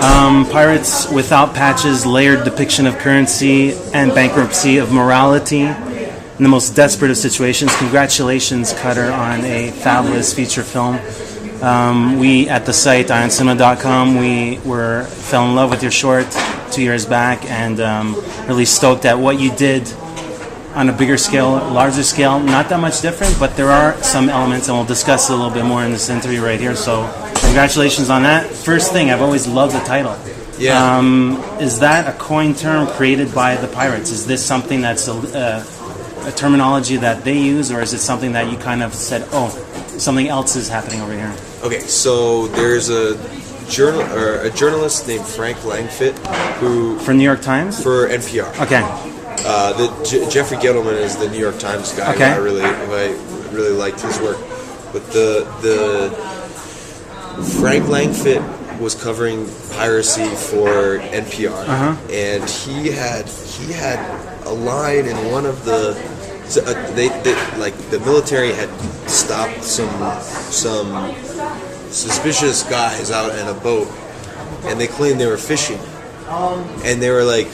Pirates Without Patches, layered depiction of currency and bankruptcy of morality in the most desperate of situations. Congratulations, Cutter, on a fabulous feature film. We at the site ioncinema.com fell in love with your short 2 years back, and really stoked at what you did on a bigger scale, larger scale. Not that much different, but there are some elements, and we'll discuss it a little bit more in this interview right here. So congratulations on that. First thing, I've always loved the title. Yeah. Is that a coined term created by the Pirates? Is this something that's a terminology that they use, or is it something that you kind of said, oh, something else is happening over here? Okay, so there's a journalist named Frank Langfitt who... For New York Times? For NPR. Okay. Jeffrey Gettleman is the New York Times guy. Okay. who I really liked his work. But the Frank Langfitt was covering piracy for NPR, and he had a line in one of the. The military had stopped some suspicious guys out in a boat, and they claimed they were fishing, and they were like,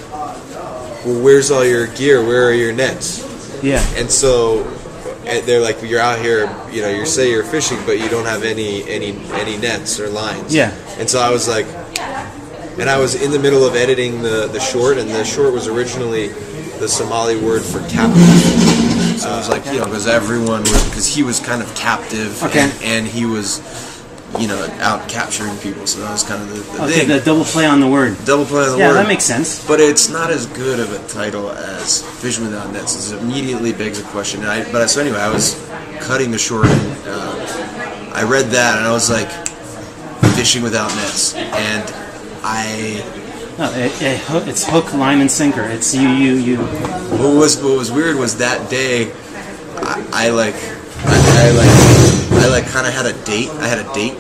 well, where's all your gear? Where are your nets? Yeah. And so they're like, you're out here, you say you're fishing, but you don't have any nets or lines. Yeah. And so I was like, and I was in the middle of editing the short, and the short was originally the Somali word for captive. So it was like, because he was kind of captive, and he was, out capturing people. So that was kind of the thing. The double play on the word. Double play on the word. Yeah, that makes sense. But it's not as good of a title as Fishing Without Nets. It immediately begs a question. So anyway, I was cutting the short, and I read that, and I was like, Fishing Without Nets, and it's hook, line, and sinker. It's you. What was weird was that day, I kind of had a date. I had a date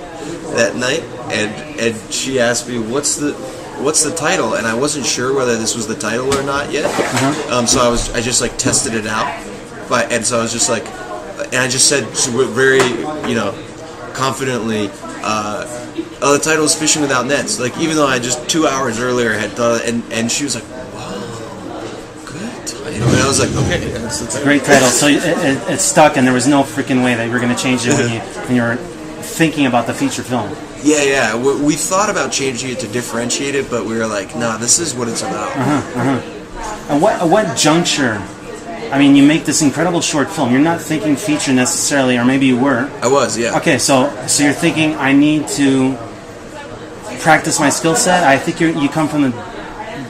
that night, and she asked me, "What's the title?" And I wasn't sure whether this was the title or not yet. So I just like tested it out, and so I was just like, and I just said very confidently. The title is Fishing Without Nets. Like, even though I just 2 hours earlier had thought, and she was like, "Wow, good title." And I was like, "Okay, that's the title." Great title. So it stuck, and there was no freaking way that you were going to change it when you were thinking about the feature film. Yeah. We thought about changing it to differentiate it, but we were like, "Nah, this is what it's about." And what juncture? I mean, you make this incredible short film. You're not thinking feature necessarily, or maybe you were. I was, yeah. Okay, so you're thinking, I need to practice my skill set. I think you come from the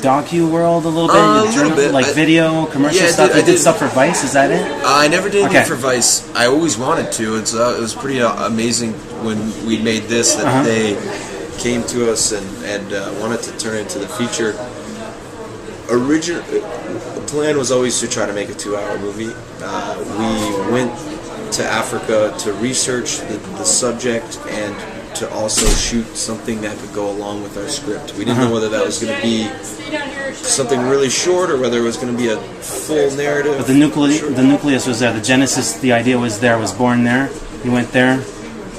docu world a little bit. A little bit, like video, commercial stuff. I did stuff for Vice. Is that it? I never did anything for Vice. I always wanted to. It was pretty amazing when we made this that they came to us and wanted to turn it into the feature. The plan was always to try to make a 2-hour movie. We went to Africa to research the subject and to also shoot something that could go along with our script. We didn't know whether that was going to be something really short or whether it was going to be a full narrative. But the nucleus was there. The genesis, the idea was there. Was born there. You went there,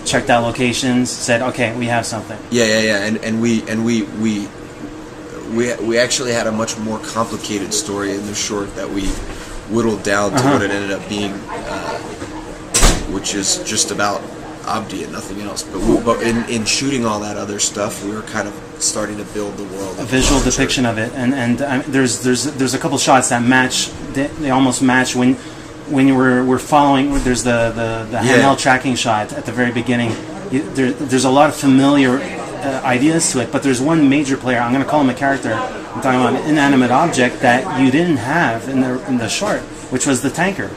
checked out locations, said, "Okay, we have something." Yeah. And we actually had a much more complicated story in the short that we whittled down to what it ended up being, which is just about Abdi and nothing else. But in shooting all that other stuff, we were kind of starting to build the world. A visual depiction of it, and there's a couple shots that match. They almost match when we're following. There's the handheld tracking shot at the very beginning. There's a lot of familiar ideas to it, but there's one major player. I'm going to call him a character. I'm talking about an inanimate object that you didn't have in the short, which was the tanker.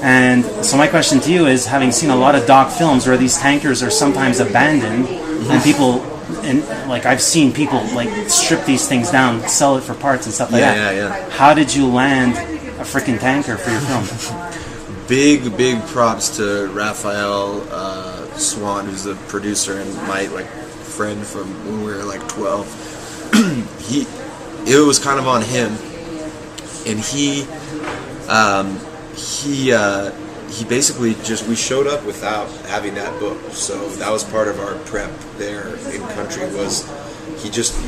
And so my question to you is, having seen a lot of doc films where these tankers are sometimes abandoned, and people, like I've seen people like strip these things down, sell it for parts and stuff like that. Yeah. How did you land a freaking tanker for your film? Big props to Raphael, Swann, who's the producer and my friend from when we were 12. It was kind of on him, and he basically we showed up without having that book, so that was part of our prep there in country, was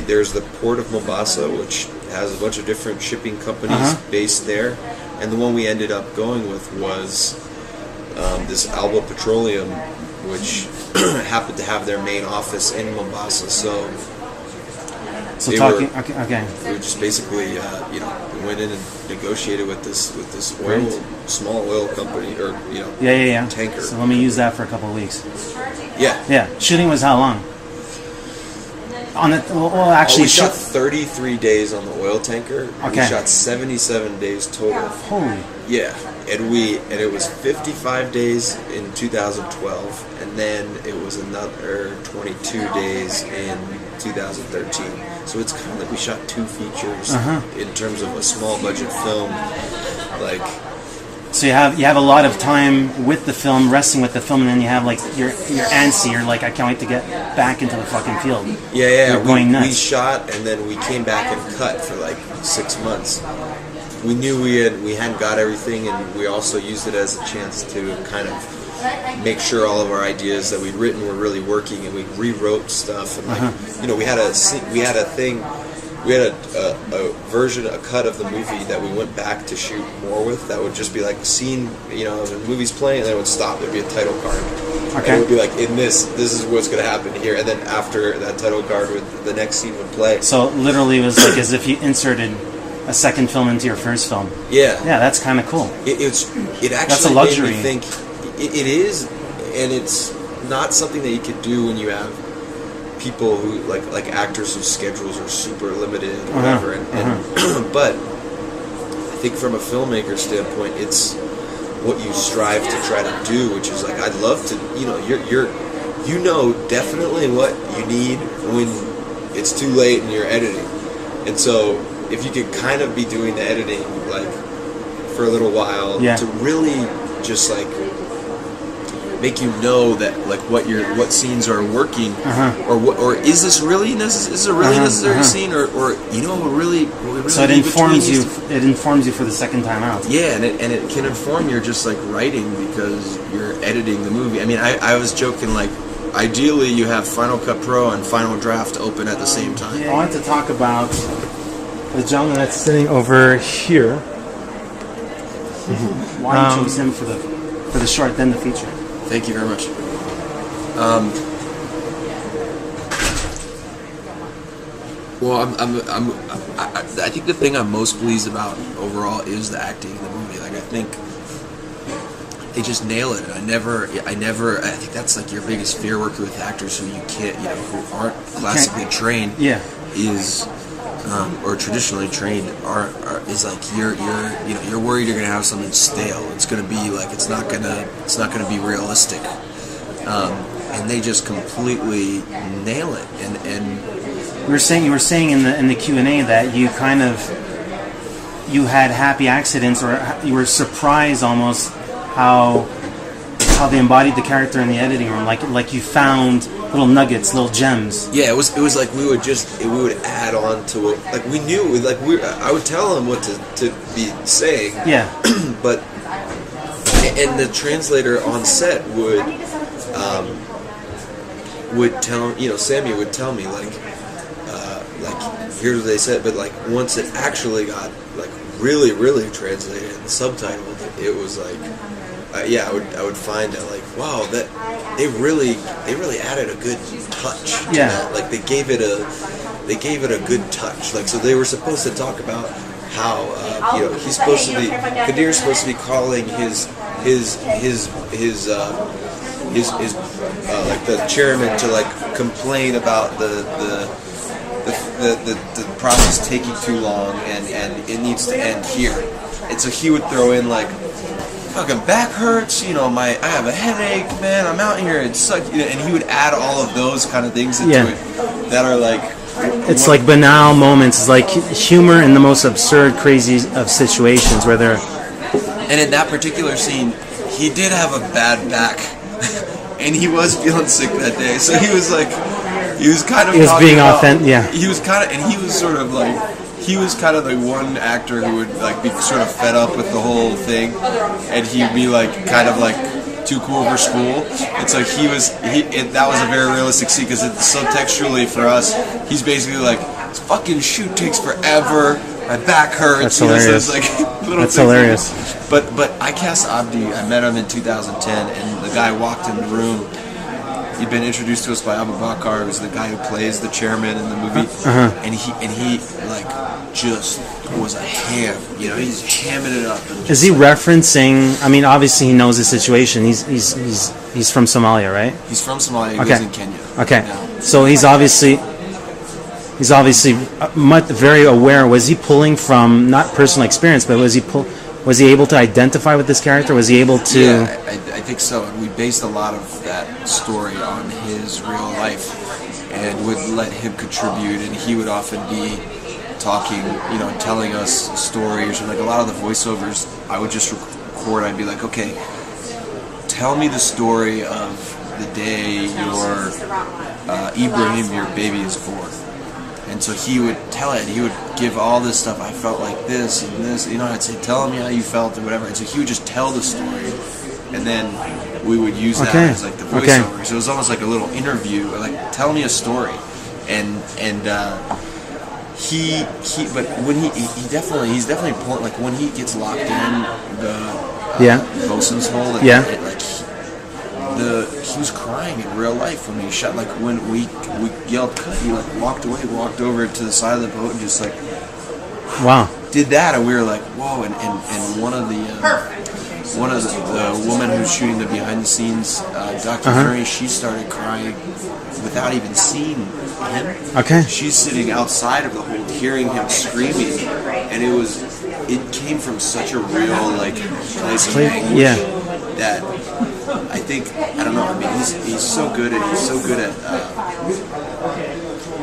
there's the port of Mombasa, which has a bunch of different shipping companies based there, and the one we ended up going with was this Alba Petroleum, which happened to have their main office in Mombasa. So we just basically went in and negotiated with this small oil company, or tanker. So let me use that for a couple of weeks. Yeah. Shooting was how long? We shot 33 days on the oil tanker. Okay. We shot 77 days total. Holy. Yeah, and it was 55 days in 2012, and then it was another 22 days in 2013. So it's kind of like we shot 2 features in terms of a small budget film. So you have a lot of time with the film, resting with the film, and then you have like you're antsy. You're like, I can't wait to get back into the fucking field. Yeah. You're going nuts. We shot, and then we came back and cut for like 6 months. We knew we hadn't got everything, and we also used it as a chance to kind of make sure all of our ideas that we'd written were really working, and we rewrote stuff. And we had a cut of the movie that we went back to shoot more with. That would just be like a scene, the movie's playing, and then it would stop. There'd be a title card. Okay. And it would be like, in this is what's going to happen here. And then after that title card, the next scene would play. So literally, it was like as if you inserted a second film into your first film. Yeah. Yeah, that's kind of cool. It actually that's a luxury. Made me think it is, and it's not something that you could do when you have people who like actors whose schedules are super limited or whatever. And but I think from a filmmaker standpoint, it's what you strive to try to do, which is like, I'd love to, you're definitely what you need when it's too late and you're editing. And so if you could kind of be doing the editing like for a little while to really just like make that like what scenes are working, or is this really a necessary scene, or what we really so it informs you. It informs you for the second time out. Yeah, and it can inform your just like writing, because you're editing the movie. I mean, I was joking, like, ideally you have Final Cut Pro and Final Draft open at the same time. I wanted to talk about the gentleman that's sitting over here. Why you chose him for the short, then the feature? Thank you very much. I think the thing I'm most pleased about overall is the acting in the movie. Like, I think they just nail it. I think that's like your biggest fear working with actors who you can't, who aren't classically trained. Yeah. Is or traditionally trained is like you're worried you're gonna have something stale. It's gonna be like it's not gonna be realistic, and they just completely nail it. And you were saying in the Q&A that you had happy accidents, or you were surprised almost how they embodied the character in the editing room, like you found little nuggets, little gems. Yeah, it was like we would add on to it. Like, we knew, like, I would tell him what to be saying. Yeah. But and the translator on set would tell, Sammy would tell me like here's what they said, but like once it actually got like really, really translated and subtitled, it was like I would find that like, wow, that they really added a good touch. Yeah. Like they gave it a good touch. Like, so they were supposed to talk about how Kadir's supposed to be calling his like the chairman to like complain about the process taking too long and it needs to end here. And so he would throw in like, fucking back hurts, I have a headache, man, I'm out here, it sucks, and he would add all of those kind of things into it that are like... It's like banal moments, it's like humor in the most absurd, crazy of situations where they're... And in that particular scene, he did have a bad back, and he was feeling sick that day, so he was like, he was kind of... He was being authentic, yeah. He was kind of, and he was sort of like... He was kind of the one actor who would like be sort of fed up with the whole thing, and he'd be like kind of like too cool for school. And so that was a very realistic scene because it's subtextually for us. He's basically like, this fucking shoot takes forever. My back hurts. That's hilarious. That's hilarious. But I cast Abdi. I met him in 2010, and the guy walked in the room. He'd been introduced to us by Abu Bakr, who's the guy who plays the chairman in the movie, and he like just was a ham. You know, he's hamming it up. Is he referencing? I mean, obviously he knows the situation. He's from Somalia, right? He's from Somalia. He lives in Kenya. Okay, now. So he's obviously very aware. Was he pulling from not personal experience, but was he able to identify with this character? Was he able to? Yeah, I think so. And we based a lot of that story on his real life, and would let him contribute. And he would often be talking, you know, telling us stories, or like a lot of the voiceovers. I would just record. I'd be like, okay, tell me the story of the day your Ibrahim, your baby, is born. And so he would tell it, and he would give all this stuff. I felt like this and this, you know. I'd say, "Tell me how you felt," or whatever. And so he would just tell the story, and then we would use that as like the voiceover. So it was almost like a little interview, like, "Tell me a story," and he. But when he's definitely important. Like when he gets locked in the bosun's hole, like he was crying in real life when he shot. Like when we yelled cut, he like walked over to the side of the boat and just like, wow, did that, and we were like, whoa. And one of the woman who's shooting the behind the scenes documentary, she started crying without even seeing him. Okay, she's sitting outside of the hole, hearing him screaming, and it came from such a real like place of anguish that. I think, I don't know, I mean, he's so good at,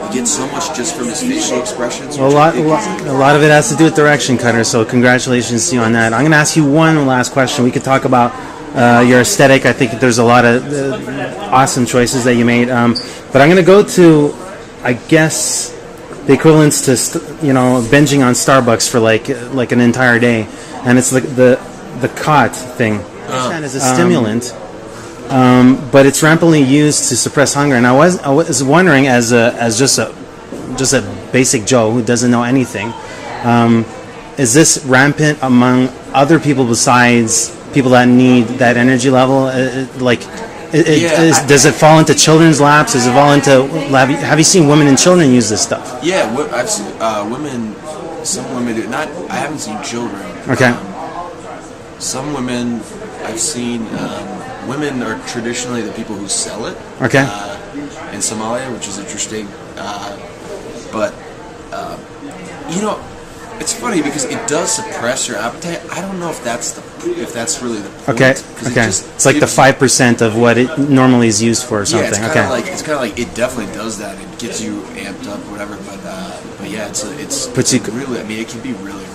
you get so much just from his facial expressions. Well, a lot of it has to do with direction, Cutter, so congratulations to you on that. I'm going to ask you one last question. We could talk about your aesthetic. I think there's a lot of awesome choices that you made. But I'm going to go to, I guess, the equivalents to, binging on Starbucks for like an entire day. And it's like the cot thing. As a stimulant, but it's rampantly used to suppress hunger. And I was wondering, as just a basic Joe who doesn't know anything, is this rampant among other people besides people that need that energy level? Does it fall into children's laps? Does it fall into? Have you seen women and children use this stuff? Yeah, I've seen women. Some women do. I haven't seen children. Okay. Some women. I've seen women are traditionally the people who sell it in Somalia, which is interesting. But it's funny because it does suppress your appetite. I don't know if that's really the point. Okay. It's like the 5% of what it normally is used for or something. Yeah, it's kind of like it definitely does that. It gets you amped up, whatever. But yeah, it can be really.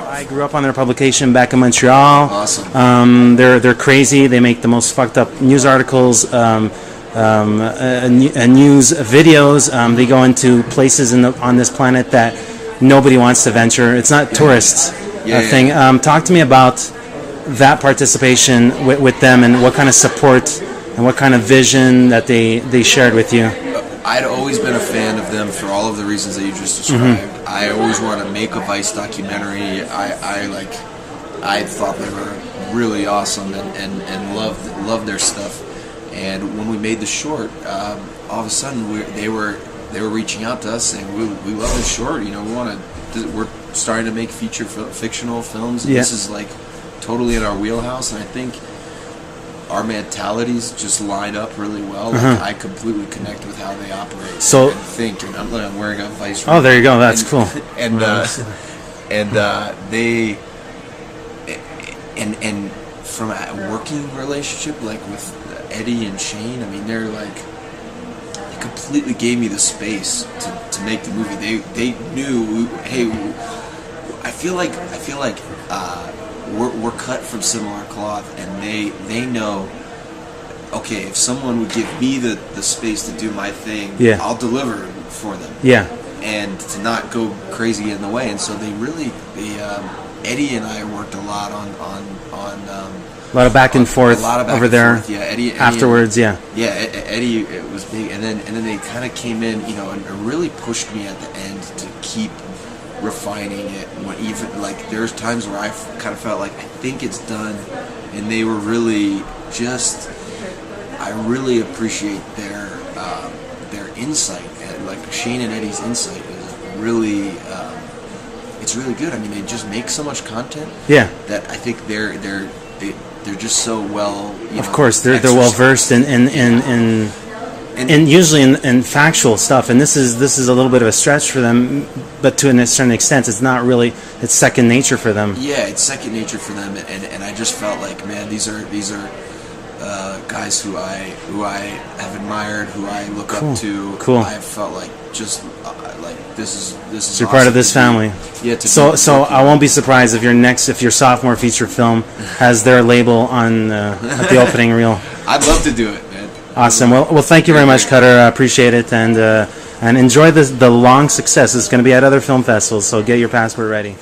I grew up on their publication back in Montreal. Awesome. They're crazy. They make the most fucked up news articles, news videos. They go into places on this planet that nobody wants to venture. It's not tourist thing. Talk to me about that participation with them and what kind of support and what kind of vision that they shared with you. I'd always been a fan of them for all of the reasons that you just described. I always wanted to make a Vice documentary. I thought they were really awesome and loved their stuff. And when we made the short, all of a sudden they were reaching out to us saying, "We love this short. We're starting to make fictional films. And this is like totally in our wheelhouse." And I think our mentalities just line up really well. Like, I completely connect with how they operate and think. And I'm wearing a Vice. Oh, there you go. That's cool. And they from a working relationship, like with Eddy and Shane. I mean, they completely gave me the space to make the movie. They knew, hey, I feel like we're cut from similar cloth, and they know, okay, if someone would give me the space to do my thing, I'll deliver for them. Yeah. And to not go crazy in the way. And so Eddy and I worked a lot on lot of back and forth over there. Yeah, Eddy afterwards. Eddy, it was big, and then they kind of came in, and really pushed me at the end to keep refining it. Even like there's times where I kind of felt like I think it's done, and they were really just. I really appreciate their insight, like Shane and Eddy's insight is really. It's really good. I mean, they just make so much content. Yeah. That I think they're just so well. Of course, they're well versed in usually in factual stuff, and this is a little bit of a stretch for them, but to a certain extent, it's not really. It's second nature for them. Yeah, it's second nature for them, and I just felt like, man, these are guys who I have admired, who I look up to. Cool. I felt like just like this is. You're awesome part of this family. Yeah. So I won't be surprised if your sophomore feature film has their label on at the opening reel. I'd love to do it, man. Awesome. Well, thank you very much, Cutter. I appreciate it, and enjoy the long success. It's going to be at other film festivals, so get your passport ready.